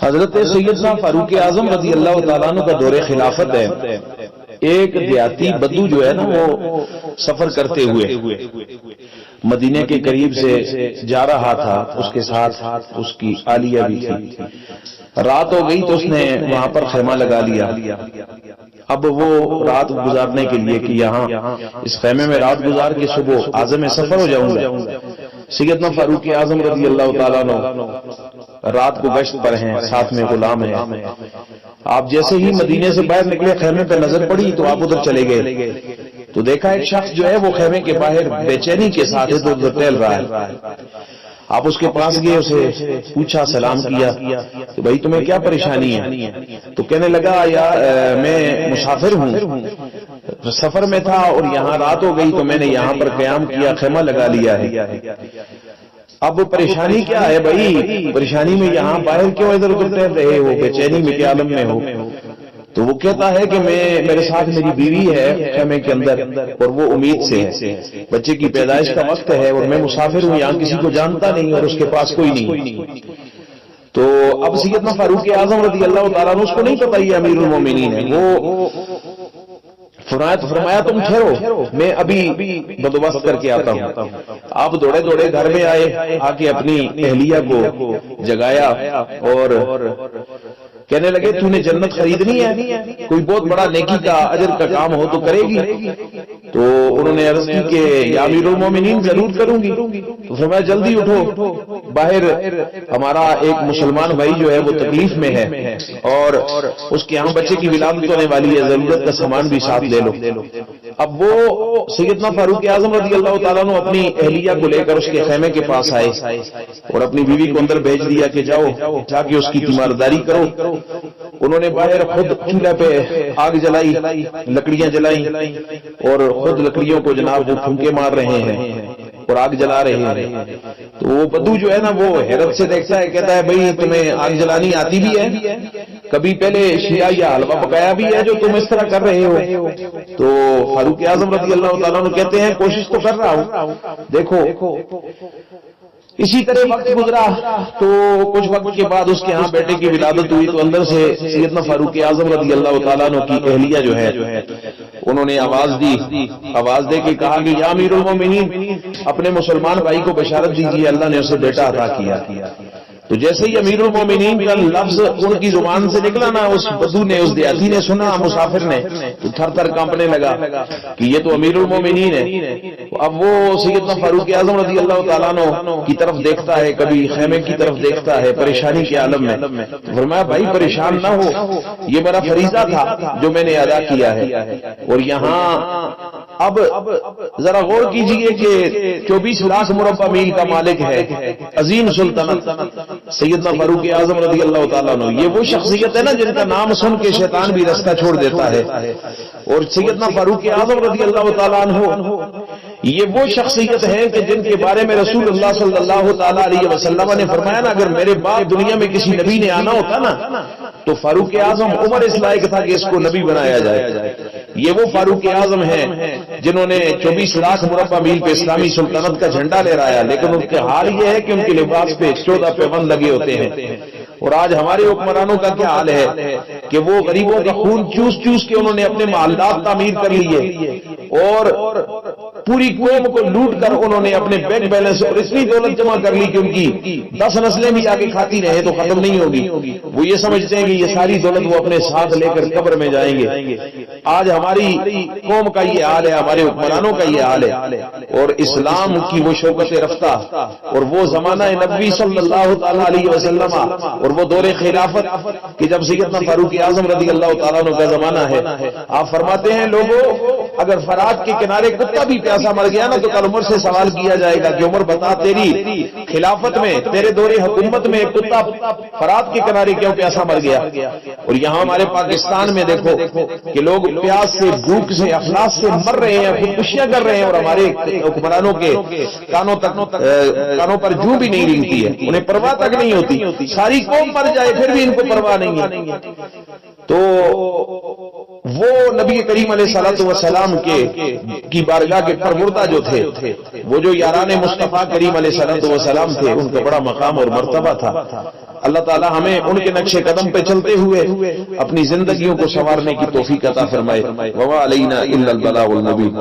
حضرت سیدنا فاروق اعظم رضی اللہ تعالیٰ عنہ کا دور خلافت ہے. ایک دیہاتی بدو جو ہے نا وہ سفر کرتے ہوئے مدینے کے قریب سے جا رہا تھا، اس کے ساتھ اس کی آلیہ بھی تھی. رات ہو گئی تو اس نے وہاں پر خیمہ لگا لیا. اب وہ رات گزارنے کے لیے کہ یہاں اس خیمے میں رات گزار کے صبح عازم سفر ہو جاؤں گا. سیدنا فاروق اعظم رضی اللہ تعالیٰ عنہ رات کو گشت پر ہیں، ساتھ میں غلام ہیں. آپ جیسے ہی مدینے سے باہر نکلے خیمے پہ نظر پڑی تو آپ ادھر چلے گئے تو دیکھا ایک شخص جو ہے وہ خیمے کے باہر بے چینی کے ساتھ ادھر ادھر ٹہل رہا ہے. آپ اس کے پاس گئے، اسے پوچھا، سلام کیا کہ بھائی تمہیں کیا پریشانی ہے؟ تو کہنے لگا یار میں مسافر ہوں، سفر میں تھا اور یہاں رات ہو گئی تو میں نے یہاں پر قیام کیا، خیمہ لگا لیا ہے. اب پریشانی کیا ہے بھائی؟ پریشانی میں یہاں باہر کیوں ادھر ادھر ٹہل رہے ہو؟ بے چینی میں کیا عالم میں ہو؟ تو وہ کہتا ہے کہ میرے ساتھ میری بیوی ہے خیمے کے اندر اور وہ امید سے ہے، بچے کی پیدائش کا وقت ہے اور میں مسافر ہوں، یہاں کسی کو جانتا نہیں اور اس کے پاس کوئی نہیں. تو اب سیدنا فاروق اعظم رضی اللہ تعالیٰ عنہ اس کو نہیں پتا یہ امیر المومنین ہے. وہ فرمایا تم ٹھہرو، میں ابھی بندوبست کر کے آتا ہوں. آپ دوڑے دوڑے گھر میں آئے، آ کے اپنی اہلیہ کو جگایا اور کہنے لگے تو نے جنت خریدنی ہے، کوئی بہت بڑا نیکی کا اجر کا کام ہو تو کرے گی؟ تو انہوں نے عرض کی کہ یا امیر المومنین ضرور کروں گی. تو فرمایا جلدی اٹھو، باہر ہمارا ایک مسلمان بھائی جو ہے وہ تکلیف میں ہے اور اس کے یہاں بچے کی ولادت ہونے والی ہے، ضرورت کا سامان بھی ساتھ لے لو. اب وہ سیدنا فاروق اعظم رضی اللہ تعالیٰ عنہ اپنی اہلیہ کو لے کر اس کے خیمے کے پاس آئے اور اپنی بیوی کو اندر بھیج دیا کہ جاؤ جا کے اس کی تیمارداری کرو. انہوں نے باہر خود چولہے پہ آگ جلائی، لکڑیاں جلائیں اور خود لکڑیوں کو جناب وہ پھونکے مار رہے ہیں اور آگ جلا رہے ہیں. تو وہ بدو جو ہے نا وہ حیرت سے دیکھتا ہے، کہتا ہے بھائی تمہیں آگ جلانی آتی بھی ہے؟ کبھی پہلے شیعہ یا حلوہ پکایا بھی ہے جو تم اس طرح کر رہے ہو؟ تو فاروق اعظم رضی اللہ تعالیٰ عنہ کہتے ہیں کوشش تو کر رہا ہوں. دیکھو اسی طرح وقت گزرا تو کچھ وقت کے بعد اس کے ہاں بیٹے کی ولادت ہوئی تو اندر سے سیدنا فاروق اعظم رضی اللہ تعالیٰ عنہ کی اہلیہ جو ہے انہوں نے آواز دے کے کہا کہ یا امیر المومنین اپنے مسلمان بھائی کو بشارت دیجیے، اللہ نے اسے بیٹا عطا کیا. تو جیسے ہی امیر المومنین کا لفظ ان کی زبان سے نکلا نا، اس بدو نے، اس دیہاتی نے سنا، مسافر نے، تو تھر تھر کانپنے لگا کہ یہ تو امیر المومنین ہے. اب وہ سیدنا فاروق اعظم رضی اللہ تعالیٰ عنہ کی طرف دیکھتا ہے، کبھی خیمے کی طرف دیکھتا ہے پریشانی کے عالم میں. تو فرمایا بھائی پریشان نہ ہو، یہ میرا فریضہ تھا جو میں نے ادا کیا ہے. اور یہاں اب ذرا غور کیجئے کہ 24 لاکھ مربع میل کا مالک ہے، عظیم سلطنت سیدنا فاروق اعظم رضی اللہ تعالیٰ عنہ. یہ وہ شخصیت ہے نا جن کا نام سن کے شیطان بھی رستہ چھوڑ دیتا ہے. اور سیدنا فاروق اعظم رضی اللہ تعالیٰ عنہ یہ وہ شخصیت ہے کہ جن کے بارے میں رسول اللہ صلی اللہ تعالیٰ علیہ وسلم نے فرمایا نا اگر میرے بعد دنیا میں کسی نبی نے آنا ہوتا نا تو فاروق اعظم عمر اس لائق تھا کہ اس کو نبی بنایا جائے. یہ وہ فاروق اعظم ہیں جنہوں نے 24 لاکھ مربع میل پہ اسلامی سلطنت کا جھنڈا لہرایا، لیکن ان کے حال یہ ہے کہ ان کے لباس پہ 14 پیوند لگے ہوتے ہیں. اور آج ہمارے حکمرانوں کا کیا حال ہے کہ وہ غریبوں کا خون چوس چوس کے انہوں نے اپنے محلات تعمیر کر لیے اور پوری قوم کو لوٹ کر انہوں نے اپنے بینک بیلنس اور اتنی دولت جمع کر لی کہ ان کی 10 نسلیں بھی آگے کھاتی رہے تو ختم نہیں ہوگی. وہ یہ سمجھتے ہیں کہ یہ ساری دولت وہ اپنے ساتھ لے کر قبر میں جائیں گے. آج ہماری قوم کا یہ حال ہے، ہمارے حکمرانوں کا یہ حال ہے. اور اسلام کی وہ شوکت رفتہ اور وہ زمانہ نبوی صلی اللہ تعالیٰ علیہ وسلم اور وہ دور خلافت کہ جب سیدنا فاروق اعظم رضی اللہ تعالیٰ عنہ کا زمانہ ہے، آپ فرماتے ہیں لوگوں اگر فرات کے کنارے کتا بھی پیاسا مر گیا نا تو کل عمر سے سوال کیا جائے گا کہ عمر بتا تیری خلافت میں، تیرے دور حکومت میں کتا فرات کے کنارے کیوں پیاسا مر گیا؟ اور یہاں ہمارے پاکستان میں دیکھو کہ لوگ پیاس سے، بھوک سے، افلاس سے مر رہے ہیں، خودکشیاں کر رہے ہیں اور ہمارے حکمرانوں کے کانوں پر جوں بھی نہیں رینگتی ہے، انہیں پرواہ تک نہیں ہوتی. ساری قوم مر جائے پھر بھی ان کو پرواہ نہیں ہے. تو وہ نبی کریم علیہ الصلوۃ والسلام کی بارگاہ کے پرمردہ جو تھے، وہ جو یاران مصطفیٰ کریم علیہ الصلوۃ والسلام تھے، ان کا بڑا مقام اور مرتبہ تھا۔ اللہ تعالی ہمیں ان کے نقش قدم پہ چلتے ہوئے اپنی زندگیوں کو سنوارنے کی توفیق عطا فرمائے۔ وما علینا الا البلاغ المبین۔